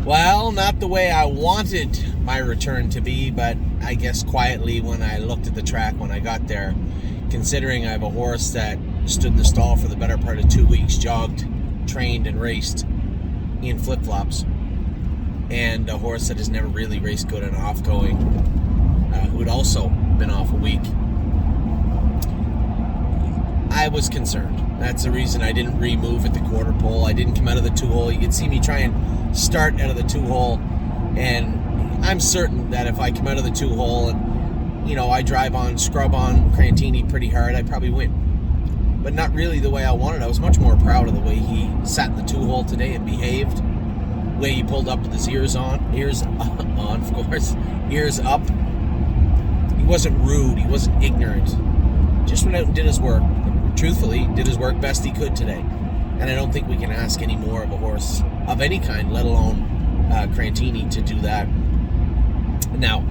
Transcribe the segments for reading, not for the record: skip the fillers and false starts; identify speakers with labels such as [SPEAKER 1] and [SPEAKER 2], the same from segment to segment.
[SPEAKER 1] Well, not the way I wanted my return to be, but I guess quietly when I looked at the track when I got there, considering I have a horse that stood in the stall for the better part of 2 weeks, jogged, trained, and raced in flip-flops, and a horse that has never really raced good and off-going, who had also been off a week, I was concerned. That's the reason I didn't remove at the quarter pole. I didn't come out of the 2-hole. You could see me try and start out of the 2-hole, and I'm certain that if I come out of the 2-hole and, I drive on, scrub on Crantini pretty hard, I'd probably win. But not really the way I wanted. I was much more proud of the way he sat in the 2-hole today and behaved. The way he pulled up with his ears up. He wasn't rude. He wasn't ignorant. Just went out and did his work. Truthfully, did his work best he could today. And I don't think we can ask any more of a horse of any kind, let alone Crantini, to do that. Now,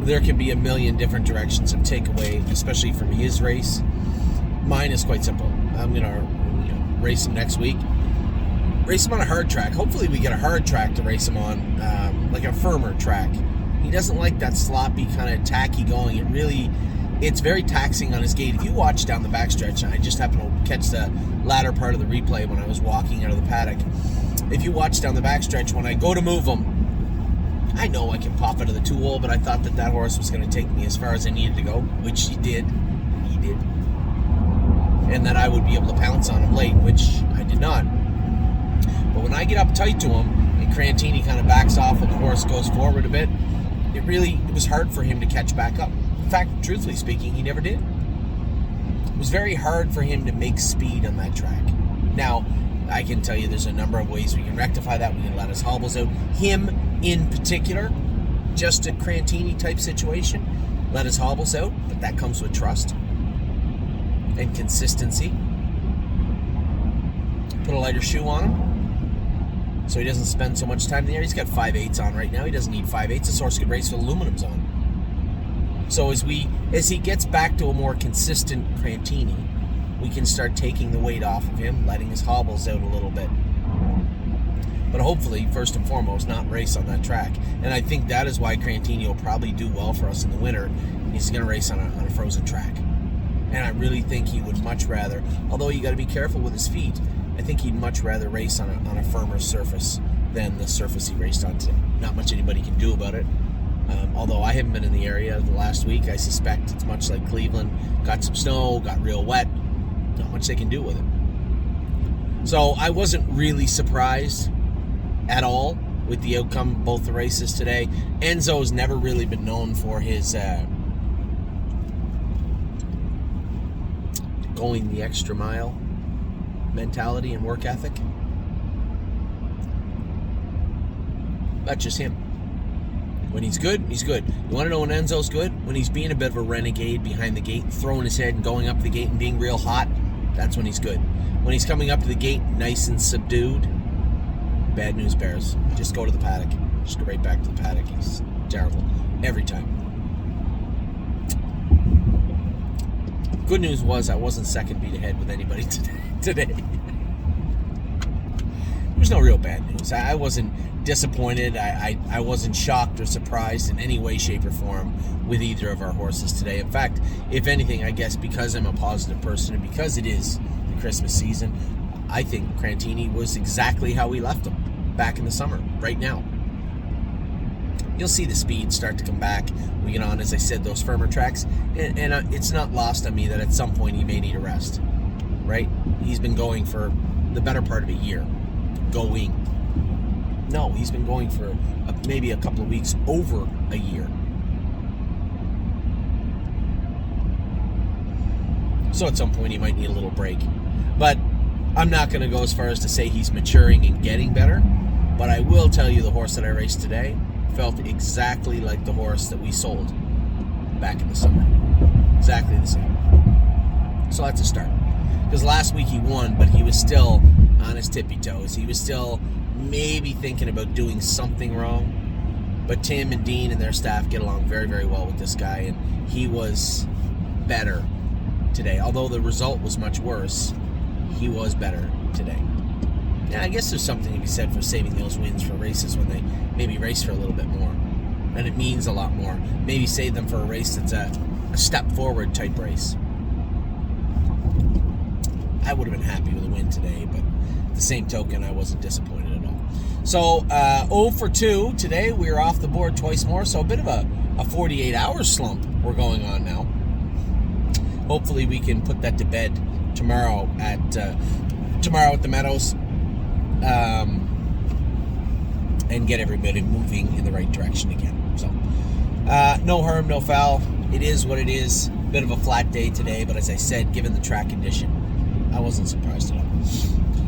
[SPEAKER 1] there can be a million different directions of takeaway, especially from his race. Mine is quite simple. I'm going to race him next week. Race him on a hard track. Hopefully we get a hard track to race him on, like a firmer track. He doesn't like that sloppy, kind of tacky going. It's very taxing on his gait. If you watch down the backstretch, I just happened to catch the latter part of the replay when I was walking out of the paddock. If you watch down the backstretch, when I go to move him, I know I can pop out of the 2-hole, but I thought that horse was going to take me as far as I needed to go, which he did. And that I would be able to pounce on him late, which I did not. But when I get up tight to him, and Crantini kind of backs off and the horse goes forward a bit, it was hard for him to catch back up. In fact, truthfully speaking, he never did. It was very hard for him to make speed on that track. Now, I can tell you there's a number of ways we can rectify that. We can let his hobbles out. Him in particular, just a Crantini type situation, let his hobbles out, but that comes with trust and consistency. Put a lighter shoe on him so he doesn't spend so much time in the air. He's got 5/8 on right now. He doesn't need 5/8. This horse could race with aluminums on. So as he gets back to a more consistent Crantini, we can start taking the weight off of him, letting his hobbles out a little bit. But hopefully, first and foremost, not race on that track. And I think that is why Crantini will probably do well for us in the winter. He's going to race on a frozen track. And I really think he would much rather, although you got to be careful with his feet, I think he'd much rather race on a firmer surface than the surface he raced on today. Not much anybody can do about it. Although I haven't been in the area the last week, I suspect it's much like Cleveland. Got some snow, got real wet. Not much they can do with it. So I wasn't really surprised at all with the outcome of both the races today. Enzo's never really been known for his going the extra mile mentality and work ethic. That's just him. When he's good, he's good. You want to know when Enzo's good? When he's being a bit of a renegade behind the gate, throwing his head and going up the gate and being real hot, that's when he's good. When he's coming up to the gate nice and subdued, bad news bears. Just go to the paddock. Just go right back to the paddock. He's terrible. Every time. Good news was I wasn't second beat ahead with anybody today. There's no real bad news. I wasn't disappointed. I wasn't shocked or surprised in any way, shape, or form with either of our horses today. In fact, if anything, I guess because I'm a positive person and because it is the Christmas season, I think Crantini was exactly how we left him back in the summer, right now. You'll see the speed start to come back. We get on, as I said, those firmer tracks. And it's not lost on me that at some point he may need a rest, right? He's been going for the better part of a year. No, he's been going for maybe a couple of weeks, over a year. So at some point he might need a little break. But I'm not going to go as far as to say he's maturing and getting better. But I will tell you the horse that I raced today felt exactly like the horse that we sold back in the summer. Exactly the same. So that's a start. Because last week he won, but he was still on his tippy toes. He was still maybe thinking about doing something wrong. But Tim and Dean and their staff get along very, very well with this guy, and he was better today. Although the result was much worse, he was better today. Yeah, I guess there's something to be said for saving those wins for races when they maybe race for a little bit more. And it means a lot more. Maybe save them for a race that's a step forward type race. I would have been happy with a win today, but at the same token, I wasn't disappointed at all. So, 0 for 2 today. We were off the board twice more, so a bit of a 48-hour slump we're going on now. Hopefully we can put that to bed tomorrow at the Meadows, and get everybody moving in the right direction again. So, no harm, no foul. It is what it is. Bit of a flat day today, but as I said, given the track condition, I wasn't surprised at all.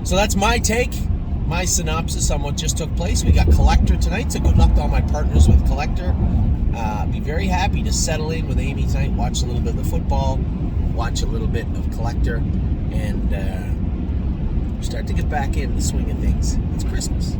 [SPEAKER 1] So that's my take, my synopsis on what just took place. We got Collector tonight, so good luck to all my partners with Collector. Be very happy to settle in with Amy tonight, watch a little bit of the football, watch a little bit of Collector, and start to get back in the swing of things. It's Christmas.